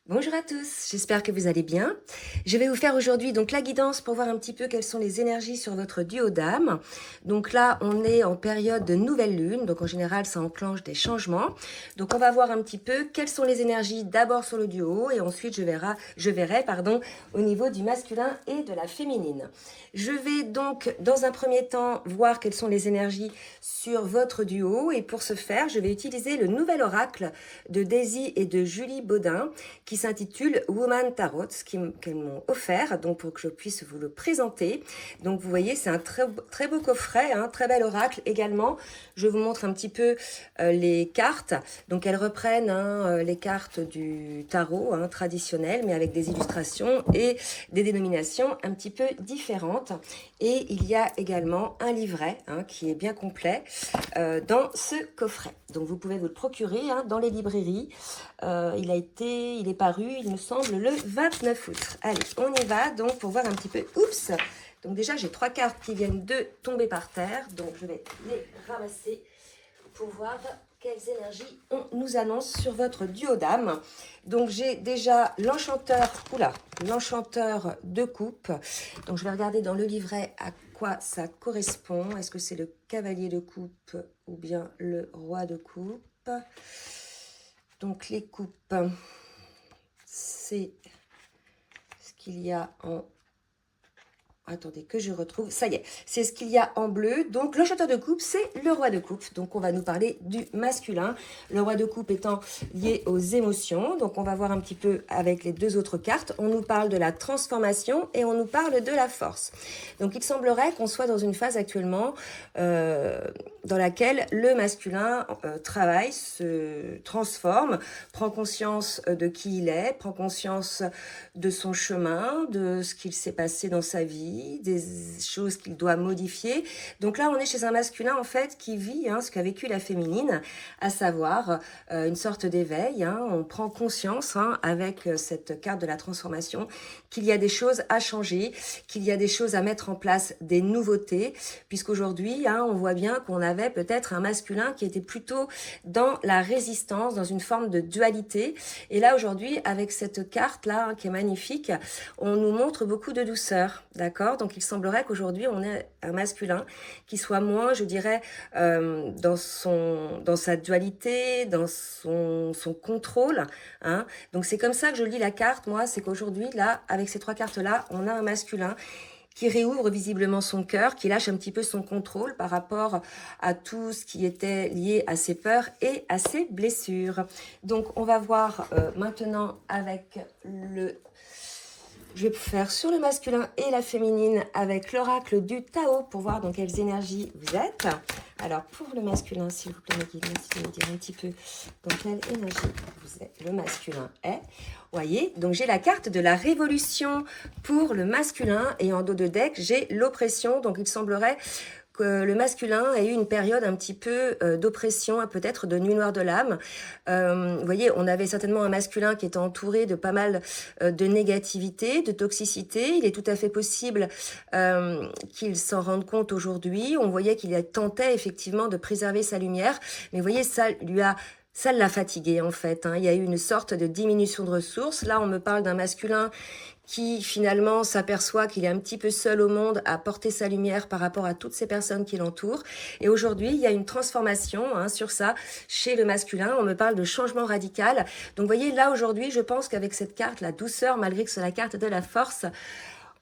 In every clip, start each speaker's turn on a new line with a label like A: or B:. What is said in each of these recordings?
A: Bonjour à tous, j'espère que vous allez bien. Je vais vous faire aujourd'hui donc la guidance pour voir un petit peu quelles sont les énergies sur votre duo d'âme. Donc là, on est en période de nouvelle lune, donc en général, ça enclenche des changements. Donc on va voir un petit peu quelles sont les énergies d'abord sur le duo et ensuite je verrai au niveau du masculin et de la féminine. Je vais donc dans un premier temps voir quelles sont les énergies sur votre duo et pour ce faire, je vais utiliser le nouvel oracle de Daisy et de Julie Baudin qui s'intitule Woman Tarot, qu'elles m'ont offert, donc pour que je puisse vous le présenter. Donc vous voyez, c'est un très beau coffret, très bel oracle également. Je vous montre un petit peu les cartes. Donc elles reprennent les cartes du tarot traditionnel, mais avec des illustrations et des dénominations un petit peu différentes. Et il y a également un livret qui est bien complet dans ce coffret. Donc vous pouvez vous le procurer dans les librairies. Il est paru, il me semble, le 29 août. Allez, on y va donc pour voir un petit peu. Oups! Donc déjà, j'ai 3 cartes qui viennent de tomber par terre. Donc je vais les ramasser pour voir quelles énergies on nous annonce sur votre duo d'âme. Donc j'ai déjà l'enchanteur de coupe. Donc je vais regarder dans le livret à quoi ça correspond. Est-ce que c'est le cavalier de coupe ou bien le roi de coupe? Donc les coupes, c'est ce qu'il y a en... Attendez que je retrouve. Ça y est, c'est ce qu'il y a en bleu. Donc, l'enchanteur de coupe, c'est le roi de coupe. Donc, on va nous parler du masculin. Le roi de coupe étant lié aux émotions. Donc, on va voir un petit peu avec les deux autres cartes. On nous parle de la transformation et on nous parle de la force. Donc, il semblerait qu'on soit dans une phase actuellement dans laquelle le masculin travaille, se transforme, prend conscience de qui il est, prend conscience de son chemin, de ce qu'il s'est passé dans sa vie, des choses qu'il doit modifier. Donc là, on est chez un masculin, en fait, qui vit ce qu'a vécu la féminine, à savoir une sorte d'éveil. On prend conscience, avec cette carte de la transformation, qu'il y a des choses à changer, qu'il y a des choses à mettre en place, des nouveautés, puisqu'aujourd'hui, on voit bien qu'on avait peut-être un masculin qui était plutôt dans la résistance, dans une forme de dualité. Et là, aujourd'hui, avec cette carte-là, qui est magnifique, on nous montre beaucoup de douceur, d'accord? Donc il semblerait qu'aujourd'hui on ait un masculin qui soit moins, je dirais, dans sa dualité, dans son contrôle. Donc c'est comme ça que je lis la carte, moi, c'est qu'aujourd'hui, là, avec ces 3 cartes-là, on a un masculin qui réouvre visiblement son cœur, qui lâche un petit peu son contrôle par rapport à tout ce qui était lié à ses peurs et à ses blessures. Donc on va voir maintenant avec le... Je vais faire sur le masculin et la féminine avec l'oracle du Tao pour voir dans quelles énergies vous êtes. Alors, pour le masculin, s'il vous plaît, merci de me dire un petit peu dans quelle énergie le masculin est. Voyez, donc j'ai la carte de la révolution pour le masculin et en dos de deck, j'ai l'oppression. Donc, il semblerait que le masculin ait eu une période un petit peu d'oppression, peut-être de nuit noire de l'âme. Vous voyez, on avait certainement un masculin qui était entouré de pas mal de négativité, de toxicité. Il est tout à fait possible qu'il s'en rende compte aujourd'hui. On voyait qu'il tentait effectivement de préserver sa lumière, mais vous voyez, ça l'a fatigué en fait. Il y a eu une sorte de diminution de ressources. Là, on me parle d'un masculin qui finalement s'aperçoit qu'il est un petit peu seul au monde à porter sa lumière par rapport à toutes ces personnes qui l'entourent. Et aujourd'hui, il y a une transformation sur ça chez le masculin. On me parle de changement radical. Donc vous voyez, là aujourd'hui, je pense qu'avec cette carte, la douceur, malgré que c'est la carte de la force,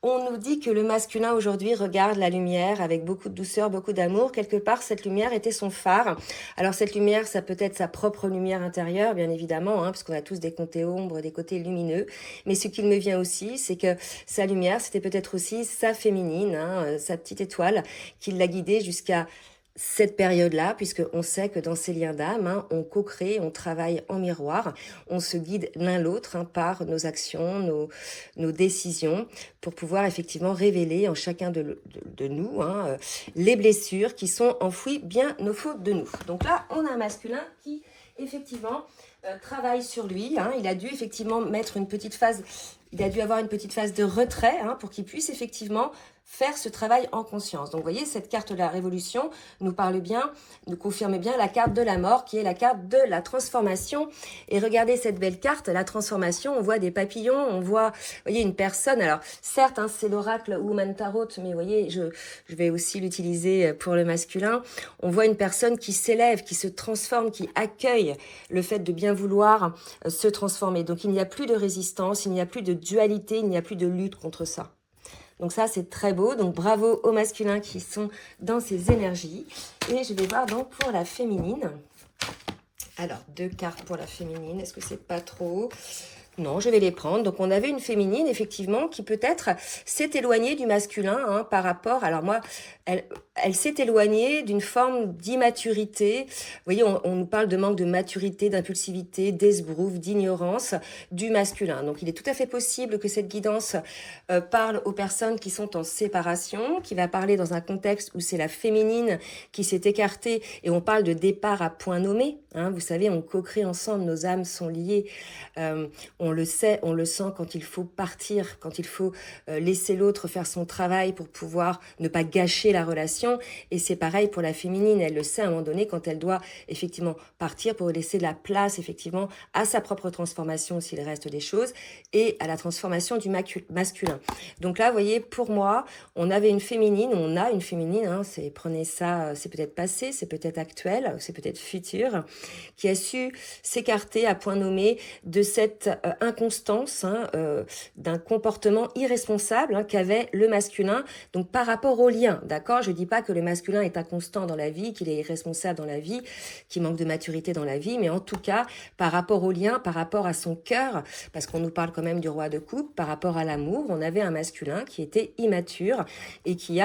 A: on nous dit que le masculin aujourd'hui regarde la lumière avec beaucoup de douceur, beaucoup d'amour. Quelque part, cette lumière était son phare. Alors cette lumière, ça peut être sa propre lumière intérieure, bien évidemment, parce qu'on a tous des côtés ombres, des côtés lumineux. Mais ce qu'il me vient aussi, c'est que sa lumière, c'était peut-être aussi sa féminine, sa petite étoile, qui l'a guidée jusqu'à cette période-là, puisqu'on sait que dans ces liens d'âme, on co-crée, on travaille en miroir, on se guide l'un l'autre par nos actions, nos décisions, pour pouvoir effectivement révéler en chacun de nous les blessures qui sont enfouies bien au fond de nous. Donc là, on a un masculin qui, effectivement, travaille sur lui. Il a dû effectivement mettre une petite phase il a dû avoir une petite phase de retrait hein, pour qu'il puisse effectivement faire ce travail en conscience. Donc, vous voyez, cette carte de la révolution nous parle bien, nous confirme bien la carte de la mort, qui est la carte de la transformation. Et regardez cette belle carte, la transformation, on voit des papillons, on voit, vous voyez, une personne. Alors, certes, hein, c'est l'oracle Woman Tarot, mais vous voyez, je vais aussi l'utiliser pour le masculin. On voit une personne qui s'élève, qui se transforme, qui accueille le fait de bien vouloir se transformer. Donc, il n'y a plus de résistance, il n'y a plus de dualité, il n'y a plus de lutte contre ça. Donc ça, c'est très beau. Donc bravo aux masculins qui sont dans ces énergies. Et je vais voir donc pour la féminine. Alors, 2 cartes pour la féminine. Est-ce que c'est pas trop ? Non, je vais les prendre. Donc, on avait une féminine, effectivement, qui peut-être s'est éloignée du masculin hein, par rapport... Alors moi, elle s'est éloignée d'une forme d'immaturité. Vous voyez, on nous parle de manque de maturité, d'impulsivité, d'esbrouf, d'ignorance du masculin. Donc, il est tout à fait possible que cette guidance parle aux personnes qui sont en séparation, qui va parler dans un contexte où c'est la féminine qui s'est écartée et on parle de départ à point nommé. Hein, vous savez, on co-crée ensemble, nos âmes sont liées. On le sait, on le sent quand il faut partir, quand il faut laisser l'autre faire son travail pour pouvoir ne pas gâcher la relation. Et c'est pareil pour la féminine, elle le sait à un moment donné quand elle doit effectivement partir pour laisser la place effectivement à sa propre transformation s'il reste des choses et à la transformation du masculin. Donc là, vous voyez, pour moi, on avait une féminine, on a une féminine, hein, prenez ça, c'est peut-être passé, c'est peut-être actuel, c'est peut-être futur, qui a su s'écarter à point nommé de cette inconstance, hein, d'un comportement irresponsable hein, qu'avait le masculin, donc par rapport au lien, d'accord ? Je ne dis pas que le masculin est inconstant dans la vie, qu'il est irresponsable dans la vie, qu'il manque de maturité dans la vie, mais en tout cas, par rapport au lien, par rapport à son cœur, parce qu'on nous parle quand même du roi de coupe, par rapport à l'amour, on avait un masculin qui était immature et qui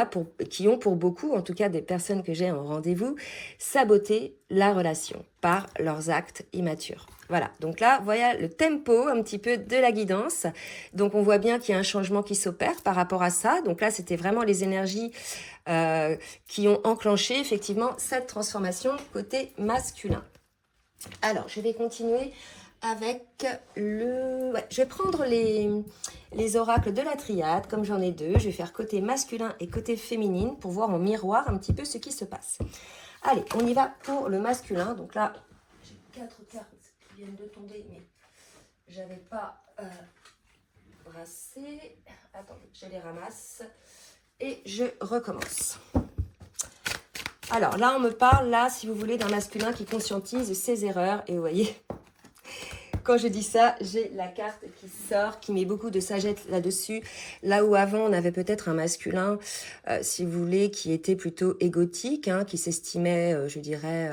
A: ont pour beaucoup, en tout cas des personnes que j'ai en rendez-vous, saboté la relation par leurs actes immatures. Voilà, donc là, voilà le tempo un petit peu de la guidance. Donc, on voit bien qu'il y a un changement qui s'opère par rapport à ça. Donc là, c'était vraiment les énergies qui ont enclenché effectivement cette transformation côté masculin. Alors, je vais continuer avec le... Ouais, je vais prendre les oracles de la triade, comme j'en ai 2. Je vais faire côté masculin et côté féminine pour voir en miroir un petit peu ce qui se passe. Allez, on y va pour le masculin. Donc là, j'ai 4 cartes qui viennent de tomber, mais j'avais pas brassé. Attendez, je les ramasse et je recommence. Alors là, on me parle, là, si vous voulez, d'un masculin qui conscientise ses erreurs. Et vous voyez, quand je dis ça, j'ai la carte qui sort, qui met beaucoup de sagesse là-dessus. Là où avant, on avait peut-être un masculin, si vous voulez, qui était plutôt égotique, hein, qui s'estimait, je dirais...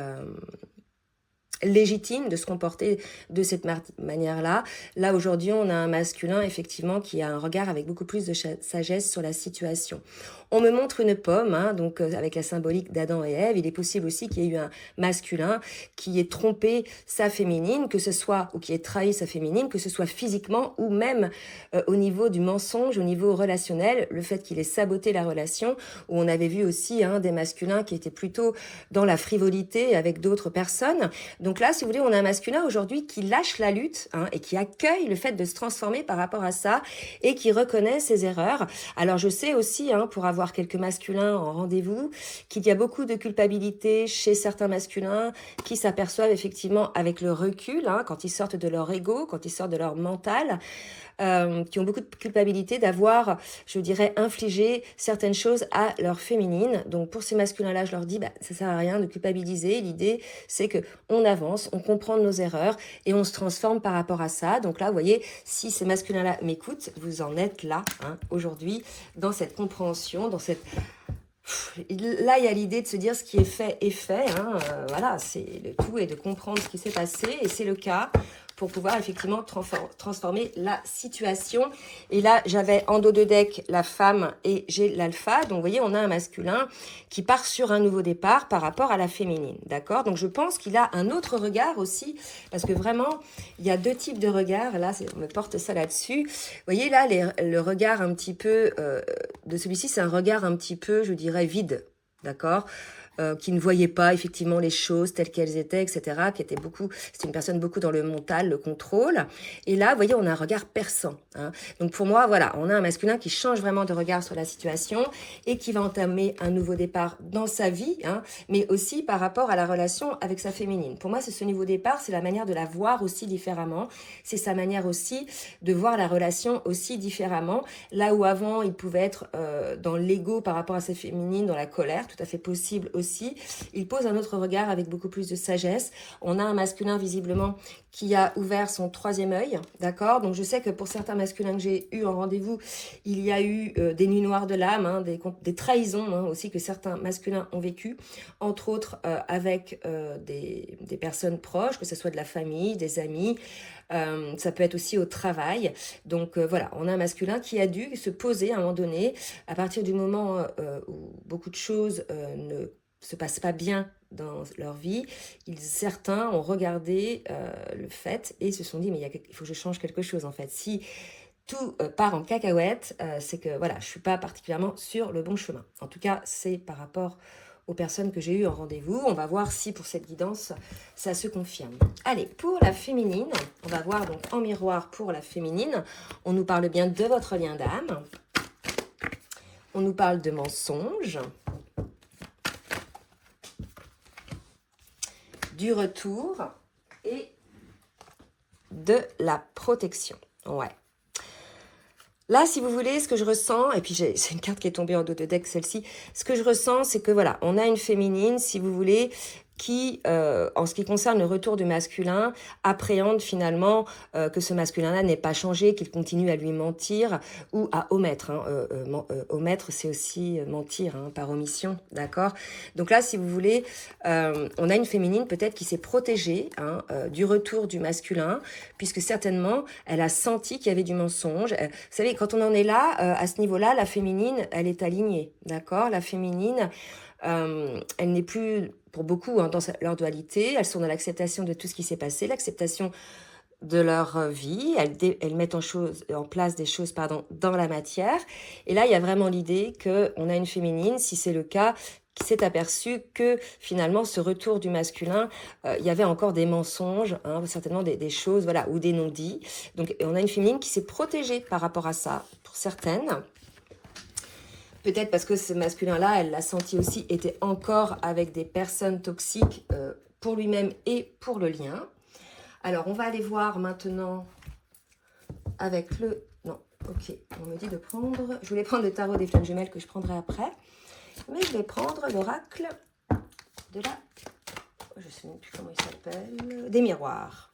A: légitime de se comporter de cette manière-là. Là, aujourd'hui, on a un masculin, effectivement, qui a un regard avec beaucoup plus de sagesse sur la situation. On me montre une pomme, hein, donc avec la symbolique d'Adam et Ève. Il est possible aussi qu'il y ait eu un masculin qui ait trompé sa féminine, que ce soit, ou qui ait trahi sa féminine, que ce soit physiquement ou même au niveau du mensonge, au niveau relationnel, le fait qu'il ait saboté la relation, où on avait vu aussi hein, des masculins qui étaient plutôt dans la frivolité avec d'autres personnes. Donc là, si vous voulez, on a un masculin aujourd'hui qui lâche la lutte hein, et qui accueille le fait de se transformer par rapport à ça et qui reconnaît ses erreurs. Alors, je sais aussi, hein, pour avoir quelques masculins en rendez-vous, qu'il y a beaucoup de culpabilité chez certains masculins qui s'aperçoivent effectivement avec le recul, hein, quand ils sortent de leur ego, quand ils sortent de leur mental, qui ont beaucoup de culpabilité d'avoir, je dirais, infligé certaines choses à leur féminine. Donc pour ces masculins-là, je leur dis, ça sert à rien de culpabiliser. L'idée, c'est que on avance, on comprend nos erreurs et on se transforme par rapport à ça. Donc là, vous voyez, si ces masculins-là m'écoutent, vous en êtes là, hein, aujourd'hui, dans cette compréhension, dans cette... Là, il y a l'idée de se dire ce qui est fait est fait. Hein. Voilà, c'est le tout est de comprendre ce qui s'est passé et c'est le cas pour pouvoir effectivement transformer la situation. Et là, j'avais en dos de deck la femme et j'ai l'alpha. Donc, vous voyez, on a un masculin qui part sur un nouveau départ par rapport à la féminine. D'accord ? Donc, je pense qu'il a un autre regard aussi parce que vraiment, il y a 2 types de regards. Là, on me porte ça là-dessus. Vous voyez, là, le regard un petit peu de celui-ci, c'est un regard un petit peu, je dirais, vide. D'accord ? qui ne voyait pas effectivement les choses telles qu'elles étaient, etc. C'était une personne beaucoup dans le mental, le contrôle. Et là, vous voyez, on a un regard perçant. Hein. Donc pour moi, voilà, on a un masculin qui change vraiment de regard sur la situation et qui va entamer un nouveau départ dans sa vie, hein, mais aussi par rapport à la relation avec sa féminine. Pour moi, c'est ce nouveau départ, c'est la manière de la voir aussi différemment. C'est sa manière aussi de voir la relation aussi différemment. Là où avant, il pouvait être dans l'ego par rapport à sa féminine, dans la colère, tout à fait possible aussi. Il pose un autre regard avec beaucoup plus de sagesse. On a un masculin visiblement qui a ouvert son troisième œil, d'accord? Donc je sais que pour certains masculins que j'ai eu en rendez-vous, il y a eu des nuits noires de l'âme, hein, des trahisons hein, aussi que certains masculins ont vécu, entre autres avec des personnes proches, que ce soit de la famille, des amis, ça peut être aussi au travail. Donc voilà, on a un masculin qui a dû se poser à un moment donné, à partir du moment où beaucoup de choses ne se passent pas bien dans leur vie, certains ont regardé le fait et se sont dit mais il faut que je change quelque chose en fait. Si tout part en cacahuète, c'est que voilà, je suis pas particulièrement sur le bon chemin. En tout cas, c'est par rapport aux personnes que j'ai eues en rendez-vous. On va voir si pour cette guidance, ça se confirme. Allez, pour la féminine, on va voir donc en miroir pour la féminine. On nous parle bien de votre lien d'âme. On nous parle de mensonges. Du retour et de la protection. Ouais. Là, si vous voulez, ce que je ressens, et puis c'est une carte qui est tombée en dos de deck, celle-ci, ce que je ressens, c'est que voilà, on a une féminine, si vous voulez, qui, en ce qui concerne le retour du masculin, appréhende finalement que ce masculin-là n'est pas changé, qu'il continue à lui mentir ou à omettre. Hein. Omettre, c'est aussi mentir, hein, par omission, d'accord? Donc là, si vous voulez, on a une féminine peut-être qui s'est protégée hein, du retour du masculin, puisque certainement, elle a senti qu'il y avait du mensonge. Vous savez, quand on en est là, à ce niveau-là, la féminine, elle est alignée, d'accord? La féminine, elle n'est plus... pour beaucoup, hein, dans leur dualité, elles sont dans l'acceptation de tout ce qui s'est passé, l'acceptation de leur vie, elles mettent en place des choses dans la matière. Et là, il y a vraiment l'idée qu'on a une féminine, si c'est le cas, qui s'est aperçu que finalement, ce retour du masculin, il y avait encore des mensonges, hein, certainement des choses, voilà, ou des non-dits. Donc, on a une féminine qui s'est protégée par rapport à ça, pour certaines. Peut-être parce que ce masculin-là, elle l'a senti aussi, était encore avec des personnes toxiques pour lui-même et pour le lien. Alors, on va aller voir maintenant avec le... Non, ok, on me dit de prendre... Je voulais prendre le tarot des flammes jumelles que je prendrai après. Mais je vais prendre l'oracle de la... Je ne sais même plus comment il s'appelle. Des miroirs.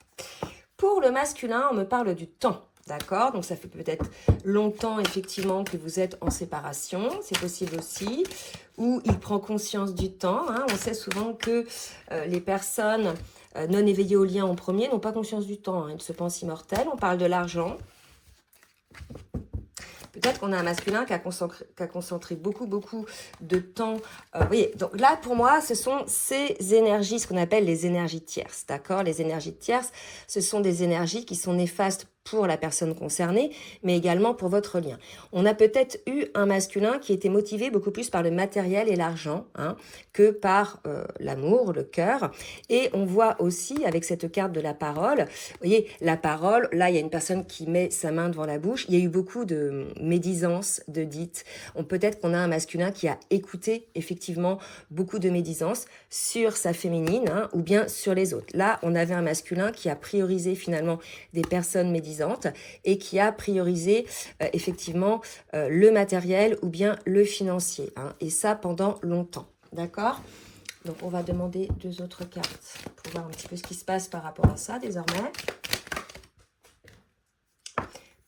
A: Pour le masculin, on me parle du temps. D'accord, donc ça fait peut-être longtemps effectivement que vous êtes en séparation, c'est possible aussi, ou il prend conscience du temps. Hein. On sait souvent que les personnes non éveillées au lien en premier n'ont pas conscience du temps, hein. Ils se pensent immortels. On parle de l'argent. Peut-être qu'on a un masculin qui a concentré beaucoup de temps. Vous voyez, donc là, pour moi, ce sont ces énergies, ce qu'on appelle les énergies tierces, d'accord? Les énergies tierces, ce sont des énergies qui sont néfastes pour la personne concernée, mais également pour votre lien. On a peut-être eu un masculin qui était motivé beaucoup plus par le matériel et l'argent hein, que par l'amour, le cœur. Et on voit aussi avec cette carte de la parole, vous voyez, la parole, là il y a une personne qui met sa main devant la bouche, il y a eu beaucoup de médisance, de dites. Peut-être qu'on a un masculin qui a écouté effectivement beaucoup de médisance sur sa féminine hein, ou bien sur les autres. Là, on avait un masculin qui a priorisé finalement des personnes médisantes et qui a priorisé effectivement le matériel ou bien le financier. Hein, et ça pendant longtemps. D'accord ? Donc, on va demander 2 autres cartes pour voir un petit peu ce qui se passe par rapport à ça désormais.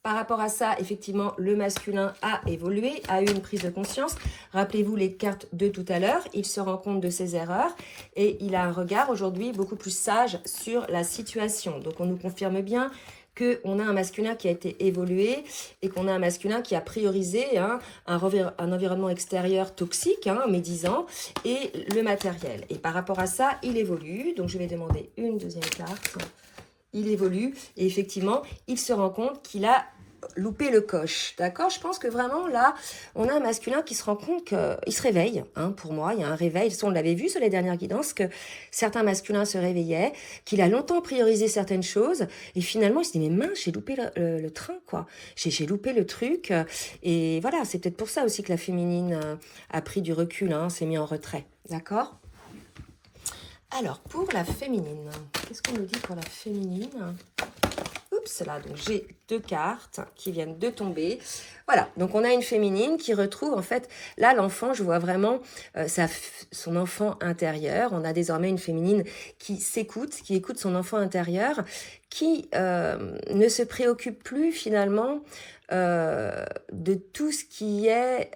A: Par rapport à ça, effectivement, le masculin a évolué, a eu une prise de conscience. Rappelez-vous les cartes de tout à l'heure. Il se rend compte de ses erreurs et il a un regard aujourd'hui beaucoup plus sage sur la situation. Donc, on nous confirme bien qu'on a un masculin qui a été évolué et qu'on a un masculin qui a priorisé hein, un environnement extérieur toxique, hein, médisant, et le matériel. Et par rapport à ça, il évolue. Donc, je vais demander une deuxième carte. Il évolue et effectivement, il se rend compte qu'il a louper le coche, d'accord? Je pense que vraiment, là, on a un masculin qui se rend compte qu'il se réveille, hein, pour moi, il y a un réveil. On l'avait vu sur les dernières guidances, que certains masculins se réveillaient, qu'il a longtemps priorisé certaines choses, et finalement, il se dit, mais mince, j'ai loupé le train, quoi. J'ai loupé le truc, et voilà, c'est peut-être pour ça aussi que la féminine a pris du recul, hein, s'est mis en retrait, d'accord? Alors, pour la féminine, qu'est-ce qu'on nous dit pour la féminine? Oups, là, donc j'ai 2 cartes qui viennent de tomber. Voilà, donc on a une féminine qui retrouve, en fait, là, l'enfant, je vois vraiment son enfant intérieur. On a désormais une féminine qui s'écoute, qui écoute son enfant intérieur, qui ne se préoccupe plus, finalement, de tout ce qui est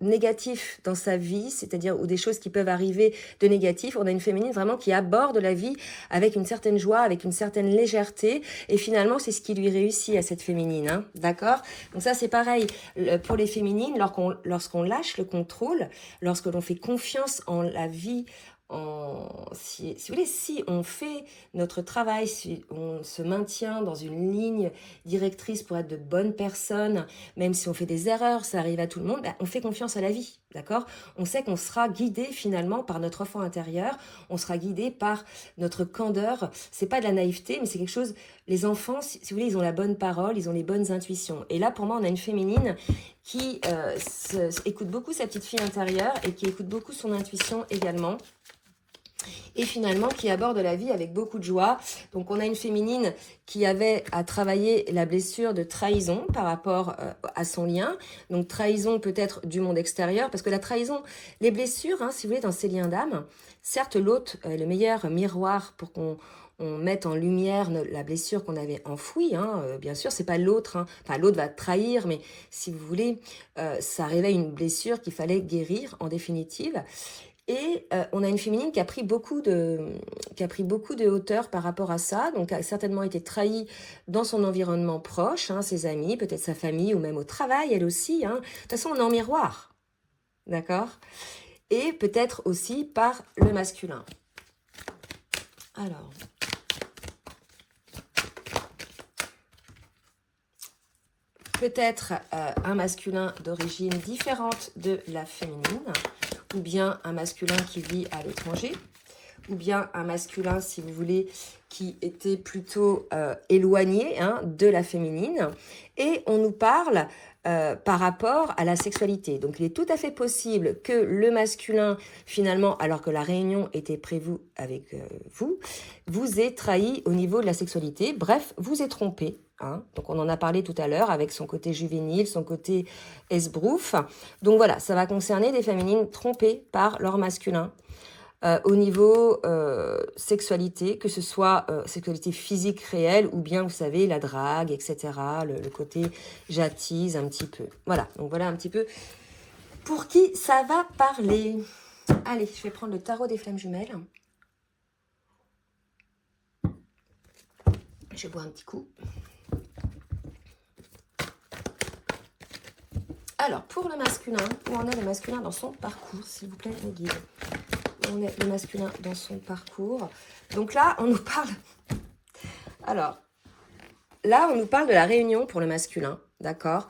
A: négatif dans sa vie, c'est-à-dire ou des choses qui peuvent arriver de négatif. On a une féminine vraiment qui aborde la vie avec une certaine joie, avec une certaine légèreté, et finalement c'est ce qui lui réussit à cette féminine, hein, d'accord? Donc ça c'est pareil pour les féminines, lorsqu'on lâche le contrôle, lorsque l'on fait confiance en la vie, si vous voulez, si on fait notre travail, si on se maintient dans une ligne directrice pour être de bonnes personnes, même si on fait des erreurs, ça arrive à tout le monde, on fait confiance à la vie, d'accord? On sait qu'on sera guidé finalement par notre enfant intérieur, on sera guidé par notre candeur. C'est pas de la naïveté, mais c'est quelque chose, les enfants, si vous voulez, ils ont la bonne parole, ils ont les bonnes intuitions. Et là, pour moi, on a une féminine qui écoute beaucoup sa petite fille intérieure et qui écoute beaucoup son intuition également. Et finalement qui aborde la vie avec beaucoup de joie. Donc on a une féminine qui avait à travailler la blessure de trahison par rapport à son lien. Donc trahison peut-être du monde extérieur, parce que la trahison, les blessures, hein, si vous voulez, dans ces liens d'âme, certes l'autre est le meilleur miroir pour qu'on mette en lumière la blessure qu'on avait enfouie, hein, bien sûr, c'est pas l'autre, hein. Enfin l'autre va trahir, mais si vous voulez, ça réveille une blessure qu'il fallait guérir en définitive. Et on a une féminine qui a pris beaucoup de hauteur par rapport à ça, donc a certainement été trahie dans son environnement proche, hein, ses amis, peut-être sa famille ou même au travail, elle aussi. Hein. De toute façon, on est en miroir, d'accord? Et peut-être aussi par le masculin. Alors, peut-être un masculin d'origine différente de la féminine, ou bien un masculin qui vit à l'étranger, ou bien un masculin, si vous voulez, qui était plutôt éloigné, hein, de la féminine. Et on nous parle par rapport à la sexualité. Donc il est tout à fait possible que le masculin, finalement, alors que la réunion était prévue avec vous ait trahi au niveau de la sexualité. Bref, vous ait trompé. Hein. Donc on en a parlé tout à l'heure avec son côté juvénile, son côté esbrouf. Donc voilà, ça va concerner des féminines trompées par leur masculin. Au niveau sexualité, que ce soit sexualité physique réelle ou bien, vous savez, la drague, etc., le côté j'attise un petit peu. Voilà, donc voilà un petit peu pour qui ça va parler. Allez, je vais prendre le tarot des flammes jumelles. Je bois un petit coup. Alors, pour le masculin, où en est le masculin dans son parcours, s'il vous plaît, mes guides? On est le masculin dans son parcours. Donc là, on nous parle... Alors, là, on nous parle de la réunion pour le masculin, d'accord?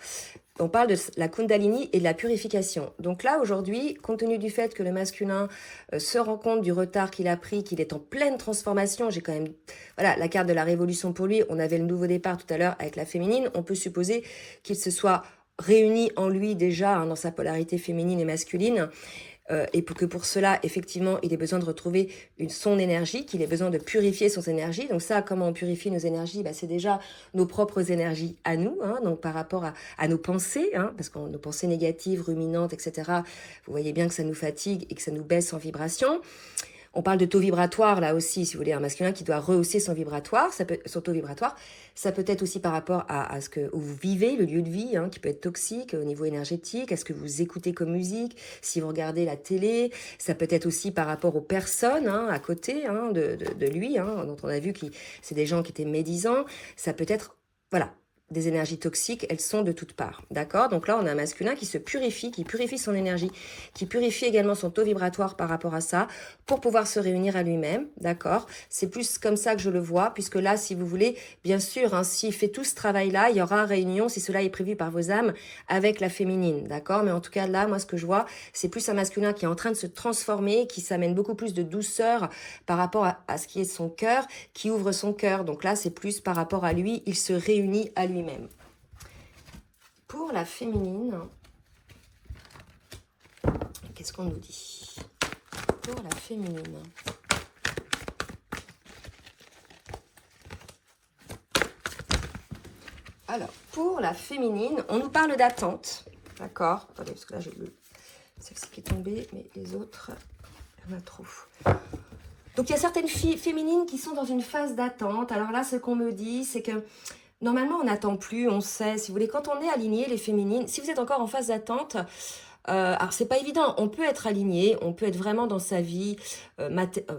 A: On parle de la Kundalini et de la purification. Donc là, aujourd'hui, compte tenu du fait que le masculin se rend compte du retard qu'il a pris, qu'il est en pleine transformation, j'ai quand même... Voilà, la carte de la révolution pour lui. On avait le nouveau départ tout à l'heure avec la féminine. On peut supposer qu'il se soit réuni en lui déjà, hein, dans sa polarité féminine et masculine. Et pour cela, effectivement, il a besoin de retrouver son énergie, qu'il ait besoin de purifier son énergie. Donc ça, comment on purifie nos énergies? C'est déjà nos propres énergies à nous, hein, donc par rapport à nos pensées, hein, parce que nos pensées négatives, ruminantes, etc., vous voyez bien que ça nous fatigue et que ça nous baisse en vibration. On parle de taux vibratoire, là aussi, si vous voulez, un masculin qui doit rehausser son vibratoire, son taux vibratoire. Ça peut être aussi par rapport à ce que où vous vivez, le lieu de vie, hein, qui peut être toxique au niveau énergétique, à ce que vous écoutez comme musique, si vous regardez la télé. Ça peut être aussi par rapport aux personnes, hein, à côté, hein, de lui, hein, dont on a vu que c'est des gens qui étaient médisants. Ça peut être, voilà, des énergies toxiques, elles sont de toutes parts, d'accord? Donc là, on a un masculin qui se purifie, qui purifie son énergie, qui purifie également son taux vibratoire par rapport à ça, pour pouvoir se réunir à lui-même, d'accord? C'est plus comme ça que je le vois, puisque là, si vous voulez, bien sûr, hein, s'il fait tout ce travail-là, il y aura réunion, si cela est prévu par vos âmes, avec la féminine, d'accord? Mais en tout cas, là, moi, ce que je vois, c'est plus un masculin qui est en train de se transformer, qui s'amène beaucoup plus de douceur par rapport à ce qui est son cœur, qui ouvre son cœur. Donc là, c'est plus par rapport à lui, il se réunit à lui-même. Pour la féminine, qu'est-ce qu'on nous dit? Pour la féminine. Alors, pour la féminine, on nous parle d'attente. D'accord? Attendez, parce que là, j'ai celle-ci qui est tombée, mais les autres, il y en a trop. Donc, il y a certaines filles féminines qui sont dans une phase d'attente. Alors là, ce qu'on me dit, c'est que normalement, on n'attend plus, on sait. Si vous voulez, quand on est aligné, les féminines, si vous êtes encore en phase d'attente, alors c'est pas évident, on peut être aligné, on peut être vraiment dans sa vie,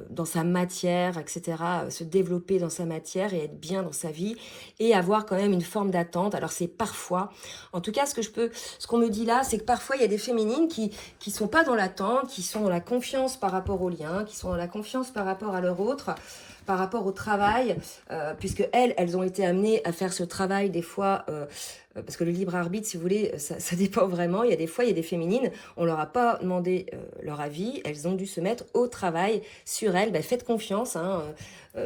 A: dans sa matière, etc., se développer dans sa matière et être bien dans sa vie et avoir quand même une forme d'attente. Alors c'est parfois, en tout cas ce qu'on me dit là, c'est que parfois il y a des féminines qui sont pas dans l'attente, qui sont dans la confiance par rapport au lien, qui sont dans la confiance par rapport à leur autre, par rapport au travail, puisque elles ont été amenées à faire ce travail des fois, parce que le libre arbitre, si vous voulez, ça dépend vraiment. Il y a des fois, il y a des féminines, on leur a pas demandé leur avis, elles ont dû se mettre au travail sur elles. Ben, faites confiance, hein,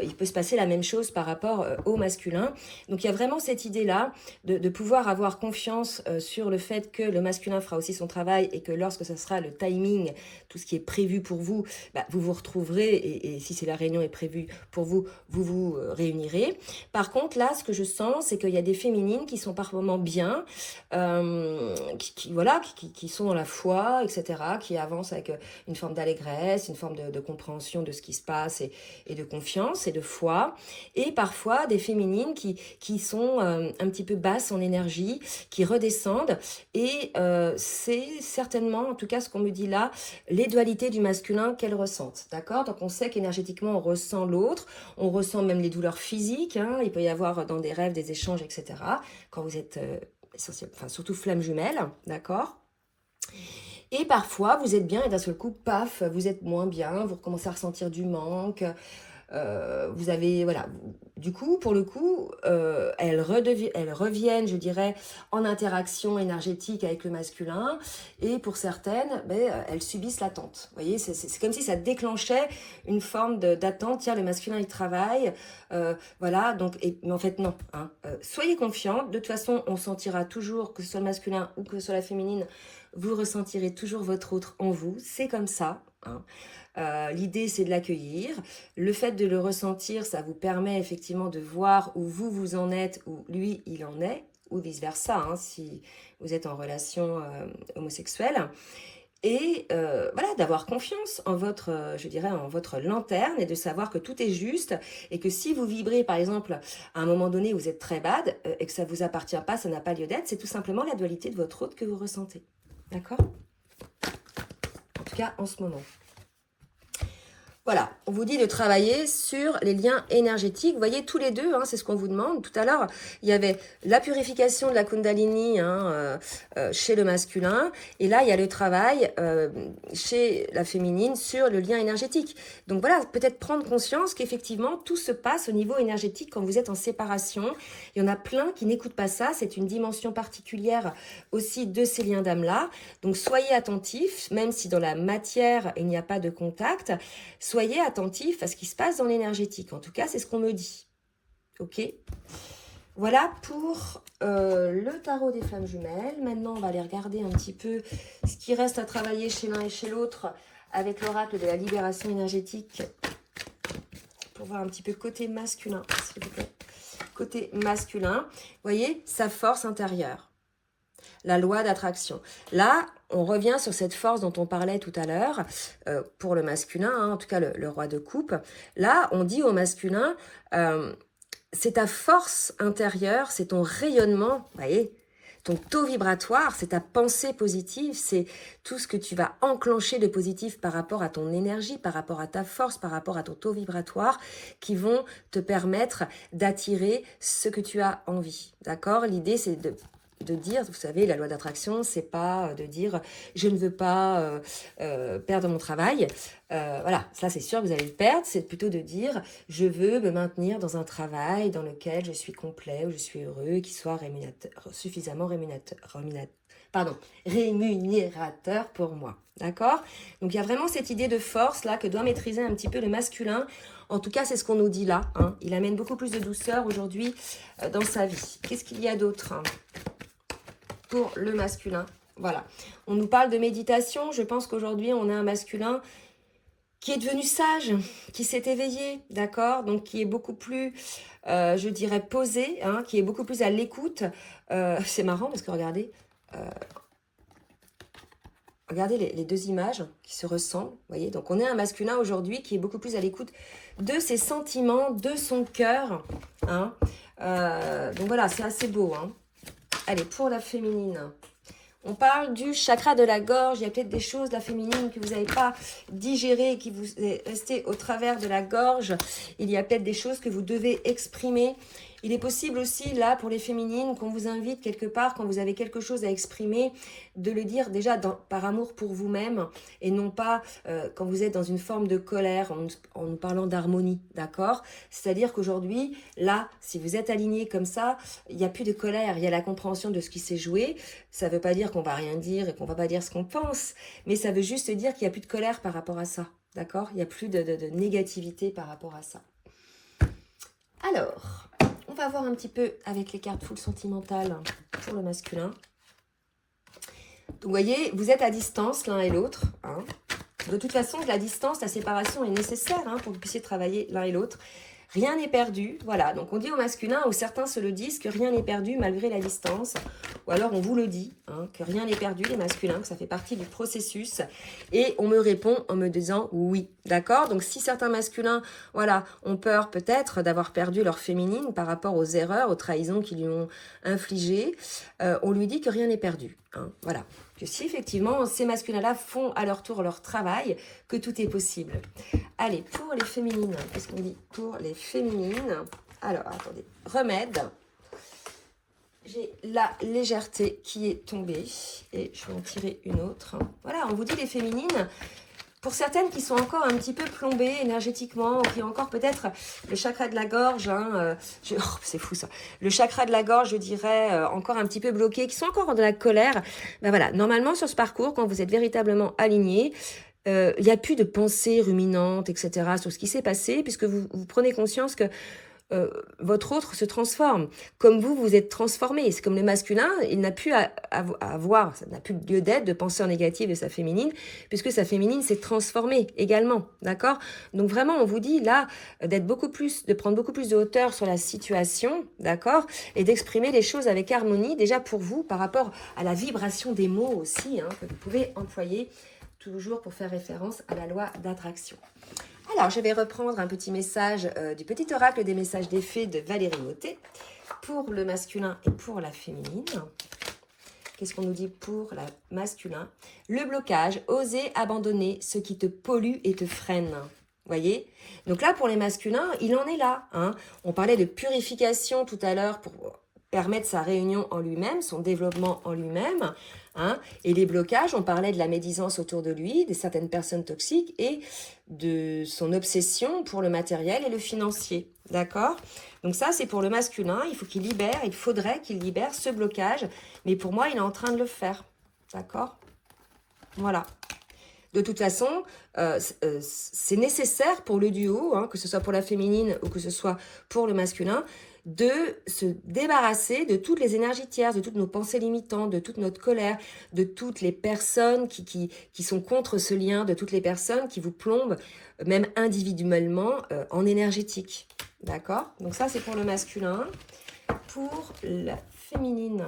A: il peut se passer la même chose par rapport au masculin. Donc il y a vraiment cette idée-là de pouvoir avoir confiance sur le fait que le masculin fera aussi son travail et que lorsque ça sera le timing, tout ce qui est prévu pour vous, bah, vous vous retrouverez et si c'est la réunion est prévue pour vous, vous vous réunirez. Par contre, là, ce que je sens, c'est qu'il y a des féminines qui sont par moments bien, qui sont dans la foi, etc., qui avancent avec une forme d'allégresse, une forme de compréhension de ce qui se passe et de confiance et de foi. Et parfois, des féminines qui sont un petit peu basses en énergie, qui redescendent. Et c'est certainement, en tout cas, ce qu'on me dit là, les dualités du masculin qu'elles ressentent. D'accord? Donc, on sait qu'énergétiquement, on ressent l'autre. On ressent même les douleurs physiques. Hein. Il peut y avoir dans des rêves des échanges, etc. Quand vous êtes surtout flamme jumelle. D'accord? Et parfois, vous êtes bien et d'un seul coup, paf, vous êtes moins bien. Vous recommencez à ressentir du manque. Vous avez, voilà, du coup, pour le coup, elles reviennent, je dirais, en interaction énergétique avec le masculin, et pour certaines, elles subissent l'attente. Vous voyez, c'est comme si ça déclenchait une forme d'attente. Tiens, le masculin, il travaille, voilà, donc, mais en fait, non. Hein, soyez confiants, de toute façon, on sentira toujours, que ce soit le masculin ou que ce soit la féminine, vous ressentirez toujours votre autre en vous, c'est comme ça, hein. L'idée, c'est de l'accueillir. Le fait de le ressentir, ça vous permet effectivement de voir où vous en êtes, où lui, il en est, ou vice-versa, hein, si vous êtes en relation homosexuelle. Et voilà, d'avoir confiance en votre, je dirais, en votre lanterne et de savoir que tout est juste et que si vous vibrez, par exemple, à un moment donné où vous êtes très bad et que ça ne vous appartient pas, ça n'a pas lieu d'être, c'est tout simplement la dualité de votre autre que vous ressentez. D'accord? En tout cas, en ce moment. Voilà, on vous dit de travailler sur les liens énergétiques. Vous voyez, tous les deux, hein, c'est ce qu'on vous demande. Tout à l'heure, il y avait la purification de la Kundalini chez le masculin. Et là, il y a le travail chez la féminine sur le lien énergétique. Donc voilà, peut-être prendre conscience qu'effectivement, tout se passe au niveau énergétique quand vous êtes en séparation. Il y en a plein qui n'écoutent pas ça. C'est une dimension particulière aussi de ces liens d'âme-là. Donc soyez attentifs, même si dans la matière, il n'y a pas de contact. Soyez attentifs à ce qui se passe dans l'énergétique. En tout cas, c'est ce qu'on me dit. Ok? Voilà pour le tarot des flammes jumelles. Maintenant, on va aller regarder un petit peu ce qui reste à travailler chez l'un et chez l'autre avec l'oracle de la libération énergétique pour voir un petit peu côté masculin, s'il vous plaît. Côté masculin, vous voyez, sa force intérieure. La loi d'attraction. Là, on revient sur cette force dont on parlait tout à l'heure, pour le masculin, hein, en tout cas le roi de coupe. Là, on dit au masculin, c'est ta force intérieure, c'est ton rayonnement, vous voyez, ton taux vibratoire, c'est ta pensée positive, c'est tout ce que tu vas enclencher de positif par rapport à ton énergie, par rapport à ta force, par rapport à ton taux vibratoire, qui vont te permettre d'attirer ce que tu as envie. D'accord? L'idée, c'est de dire, vous savez, la loi d'attraction, c'est pas de dire je ne veux pas perdre mon travail. Voilà, ça c'est sûr que vous allez le perdre. C'est plutôt de dire je veux me maintenir dans un travail dans lequel je suis complet, où je suis heureux, qui soit suffisamment rémunérateur pour moi. D'accord? Donc il y a vraiment cette idée de force là que doit maîtriser un petit peu le masculin. En tout cas, c'est ce qu'on nous dit là. Hein. Il amène beaucoup plus de douceur aujourd'hui dans sa vie. Qu'est-ce qu'il y a d'autre pour le masculin? Voilà. On nous parle de méditation. Je pense qu'aujourd'hui, on a un masculin qui est devenu sage, qui s'est éveillé, d'accord? Donc, qui est beaucoup plus, je dirais, posé, hein, qui est beaucoup plus à l'écoute. C'est marrant parce que regardez, regardez les deux images qui se ressemblent, vous voyez? Donc, on est un masculin aujourd'hui qui est beaucoup plus à l'écoute de ses sentiments, de son cœur. Hein. Donc, voilà, c'est assez beau. Hein. Allez, pour la féminine. On parle du chakra de la gorge. Il y a peut-être des choses, la féminine, que vous n'avez pas digérées et qui vous est resté au travers de la gorge. Il y a peut-être des choses que vous devez exprimer. Il est possible aussi, là, pour les féminines, qu'on vous invite quelque part, quand vous avez quelque chose à exprimer, de le dire déjà par amour pour vous-même et non pas quand vous êtes dans une forme de colère en nous parlant d'harmonie, d'accord? C'est-à-dire qu'aujourd'hui, là, si vous êtes aligné comme ça, il n'y a plus de colère, il y a la compréhension de ce qui s'est joué. Ça ne veut pas dire qu'on va rien dire et qu'on ne va pas dire ce qu'on pense, mais ça veut juste dire qu'il n'y a plus de colère par rapport à ça, d'accord? Il n'y a plus de négativité par rapport à ça. Alors, on va voir un petit peu avec les cartes full sentimentales pour le masculin. Donc, vous voyez, vous êtes à distance l'un et l'autre. Hein. De toute façon, la distance, la séparation est nécessaire pour que vous puissiez travailler l'un et l'autre. Rien n'est perdu. Voilà, donc on dit au masculin, ou certains se le disent, que rien n'est perdu malgré la distance. Ou alors on vous le dit, que rien n'est perdu, les masculins, que ça fait partie du processus. Et on me répond en me disant oui. D'accord? Donc si certains masculins, voilà, ont peur peut-être d'avoir perdu leur féminine par rapport aux erreurs, aux trahisons qu'ils lui ont infligées, on lui dit que rien n'est perdu. Voilà. Que si effectivement ces masculins-là font à leur tour leur travail, que tout est possible. Allez, pour les féminines, qu'est-ce qu'on dit pour les féminines? Alors, attendez, remède. J'ai la légèreté qui est tombée et je vais en tirer une autre. Voilà, on vous dit les féminines, pour certaines qui sont encore un petit peu plombées énergétiquement, qui ont encore peut-être le chakra de la gorge, c'est fou ça, le chakra de la gorge, je dirais, encore un petit peu bloqué, qui sont encore dans de la colère, ben voilà, normalement sur ce parcours, quand vous êtes véritablement aligné, il n'y a plus de pensées ruminantes, etc., sur ce qui s'est passé, puisque vous prenez conscience que votre autre se transforme. Comme vous êtes transformé. C'est comme le masculin, il n'a plus à avoir, ça n'a plus lieu d'être de pensée en négative de sa féminine, puisque sa féminine s'est transformée également. D'accord? Donc vraiment, on vous dit là, de prendre beaucoup plus de hauteur sur la situation, d'accord? Et d'exprimer les choses avec harmonie, déjà pour vous, par rapport à la vibration des mots aussi, que vous pouvez employer toujours pour faire référence à la loi d'attraction. Alors, je vais reprendre un petit message du petit oracle des messages des fées de Valérie Mottet pour le masculin et pour la féminine. Qu'est-ce qu'on nous dit pour la masculin? Le blocage, oser abandonner ce qui te pollue et te freine. Voyez? Donc là, pour les masculins, il en est là. On parlait de purification tout à l'heure pour permettre sa réunion en lui-même, son développement en lui-même. Et les blocages, on parlait de la médisance autour de lui, de certaines personnes toxiques et de son obsession pour le matériel et le financier. D'accord? Donc ça, c'est pour le masculin. Il faudrait qu'il libère ce blocage. Mais pour moi, il est en train de le faire. D'accord? Voilà. De toute façon, c'est nécessaire pour le duo, que ce soit pour la féminine ou que ce soit pour le masculin, de se débarrasser de toutes les énergies tierces, de toutes nos pensées limitantes, de toute notre colère, de toutes les personnes qui sont contre ce lien, de toutes les personnes qui vous plombent, même individuellement, en énergétique. D'accord? Donc ça, c'est pour le masculin. Pour la féminine,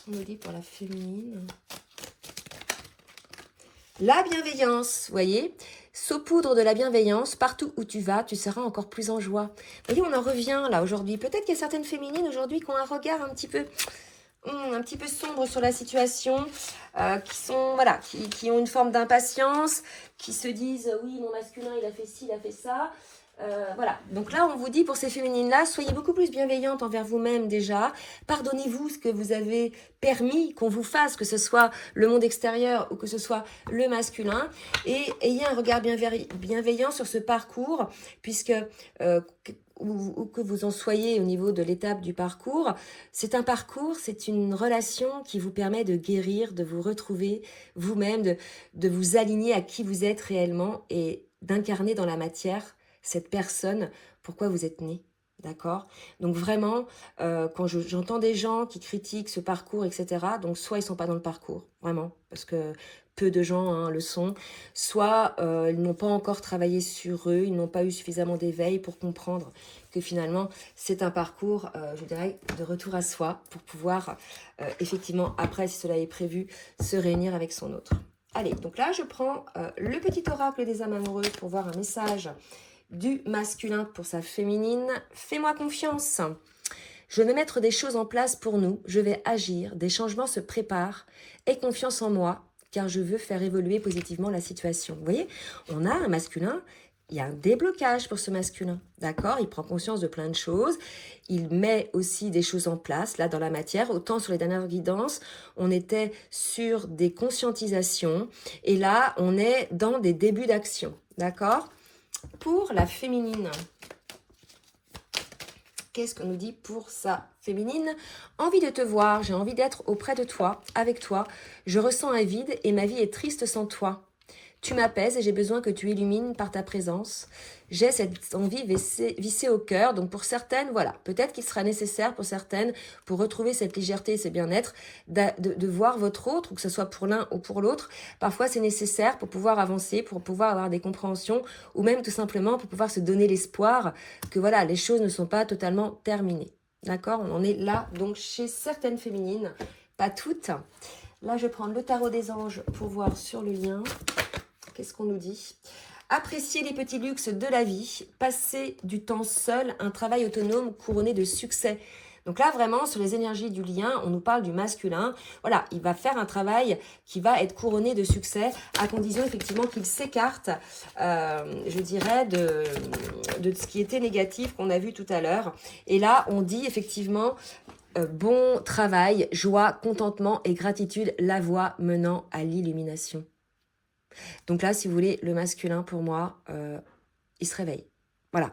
A: on nous dit pour la féminine... La bienveillance, vous voyez, saupoudre de la bienveillance, partout où tu vas, tu seras encore plus en joie. Vous voyez, on en revient là aujourd'hui. Peut-être qu'il y a certaines féminines aujourd'hui qui ont un regard un petit peu sombre sur la situation, qui sont, voilà, qui ont une forme d'impatience, qui se disent, oui, mon masculin, il a fait ci, il a fait ça. Voilà, donc là on vous dit pour ces féminines-là, soyez beaucoup plus bienveillantes envers vous-même déjà, pardonnez-vous ce que vous avez permis qu'on vous fasse, que ce soit le monde extérieur ou que ce soit le masculin, et ayez un regard bienveillant sur ce parcours, puisque où que vous en soyez au niveau de l'étape du parcours, c'est un parcours, c'est une relation qui vous permet de guérir, de vous retrouver vous-même, de vous aligner à qui vous êtes réellement et d'incarner dans la matière cette personne, pourquoi vous êtes né, d'accord? Donc vraiment, quand j'entends des gens qui critiquent ce parcours, etc., donc soit ils sont pas dans le parcours, vraiment, parce que peu de gens le sont, soit ils n'ont pas encore travaillé sur eux, ils n'ont pas eu suffisamment d'éveil pour comprendre que finalement, c'est un parcours, je dirais, de retour à soi, pour pouvoir, effectivement, après, si cela est prévu, se réunir avec son autre. Allez, donc là, je prends le petit oracle des âmes amoureuses pour voir un message du masculin pour sa féminine. Fais-moi confiance. Je vais mettre des choses en place pour nous. Je vais agir. Des changements se préparent. Aie confiance en moi, car je veux faire évoluer positivement la situation. Vous voyez, on a un masculin. Il y a un déblocage pour ce masculin, d'accord? Il prend conscience de plein de choses. Il met aussi des choses en place, là, dans la matière. Autant sur les dernières guidances, on était sur des conscientisations. Et là, on est dans des débuts d'action, d'accord? Pour la féminine, qu'est-ce qu'on nous dit pour sa féminine? Envie de te voir, j'ai envie d'être auprès de toi, avec toi. Je ressens un vide et ma vie est triste sans toi. Tu m'apaises et j'ai besoin que tu illumines par ta présence. J'ai cette envie vissée au cœur. Donc pour certaines, voilà, peut-être qu'il sera nécessaire pour certaines, pour retrouver cette légèreté et ce bien-être, de voir votre autre, ou que ce soit pour l'un ou pour l'autre. Parfois c'est nécessaire pour pouvoir avancer, pour pouvoir avoir des compréhensions, ou même tout simplement pour pouvoir se donner l'espoir que voilà, les choses ne sont pas totalement terminées. D'accord? On en est là, donc chez certaines féminines, pas toutes. Là, je vais prendre le tarot des anges pour voir sur le lien. Qu'est-ce qu'on nous dit? Apprécier les petits luxes de la vie, passer du temps seul, un travail autonome couronné de succès. Donc là, vraiment, sur les énergies du lien, on nous parle du masculin. Voilà, il va faire un travail qui va être couronné de succès, à condition effectivement qu'il s'écarte, je dirais, de ce qui était négatif qu'on a vu tout à l'heure. Et là, on dit effectivement... bon travail, joie, contentement et gratitude, la voie menant à l'illumination. Donc là, si vous voulez, le masculin, pour moi, il se réveille. Voilà.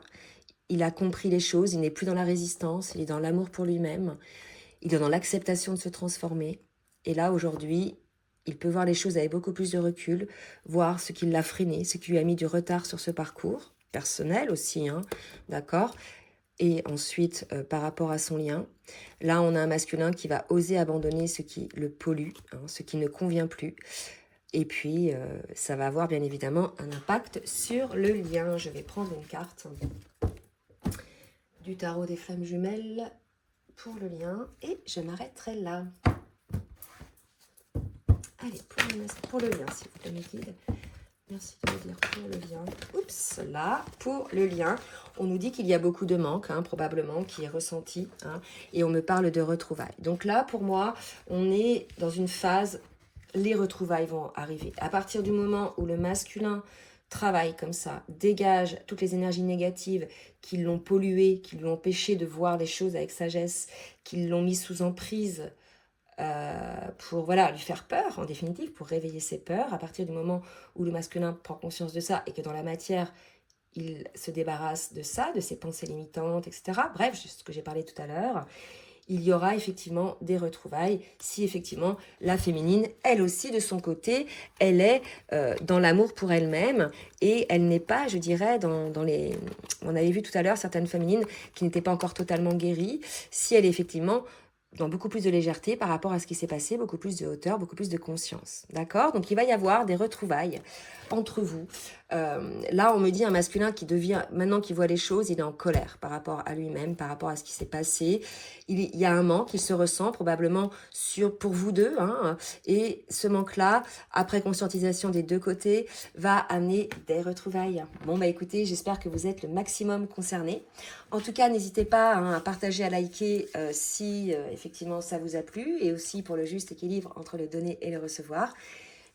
A: Il a compris les choses, il n'est plus dans la résistance, il est dans l'amour pour lui-même, il est dans l'acceptation de se transformer. Et là, aujourd'hui, il peut voir les choses avec beaucoup plus de recul, voir ce qui l'a freiné, ce qui lui a mis du retard sur ce parcours, personnel aussi, hein, d'accord? Et ensuite, par rapport à son lien, là, on a un masculin qui va oser abandonner ce qui le pollue, hein, ce qui ne convient plus. Et puis, ça va avoir bien évidemment un impact sur le lien. Je vais prendre une carte du tarot des flammes jumelles pour le lien et je m'arrêterai là. Allez, pour le lien, s'il vous plaît, mes guides. Merci de me dire pour le lien. Oups, là, pour le lien, on nous dit qu'il y a beaucoup de manque, hein, probablement, qui est ressenti. Hein, et on me parle de retrouvailles. Donc là, pour moi, on est dans une phase, les retrouvailles vont arriver. À partir du moment où le masculin travaille comme ça, dégage toutes les énergies négatives qui l'ont pollué, qui lui ont empêché de voir les choses avec sagesse, qui l'ont mis sous emprise, pour voilà, lui faire peur, en définitive, pour réveiller ses peurs. À partir du moment où le masculin prend conscience de ça et que dans la matière, il se débarrasse de ça, de ses pensées limitantes, etc. Bref, c'est ce que j'ai parlé tout à l'heure. Il y aura effectivement des retrouvailles si effectivement la féminine, elle aussi de son côté, elle est dans l'amour pour elle-même et elle n'est pas, je dirais, dans les... On avait vu tout à l'heure certaines féminines qui n'étaient pas encore totalement guéries, si elle est effectivement dans beaucoup plus de légèreté par rapport à ce qui s'est passé, beaucoup plus de hauteur, beaucoup plus de conscience. D'accord? Donc il va y avoir des retrouvailles entre vous. Là, on me dit un masculin qui devient, maintenant qu'il voit les choses, il est en colère par rapport à lui-même, par rapport à ce qui s'est passé. Il y a un manque, il se ressent probablement pour vous deux. Hein, et ce manque-là, après conscientisation des deux côtés, va amener des retrouvailles. Bon, bah écoutez, j'espère que vous êtes le maximum concernés. En tout cas, n'hésitez pas hein, à partager, à liker si effectivement ça vous a plu, et aussi pour le juste équilibre entre le donner et le recevoir.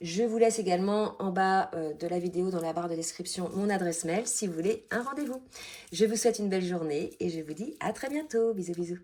A: Je vous laisse également en bas de la vidéo, dans la barre de description, mon adresse mail si vous voulez un rendez-vous. Je vous souhaite une belle journée et je vous dis à très bientôt. Bisous, bisous.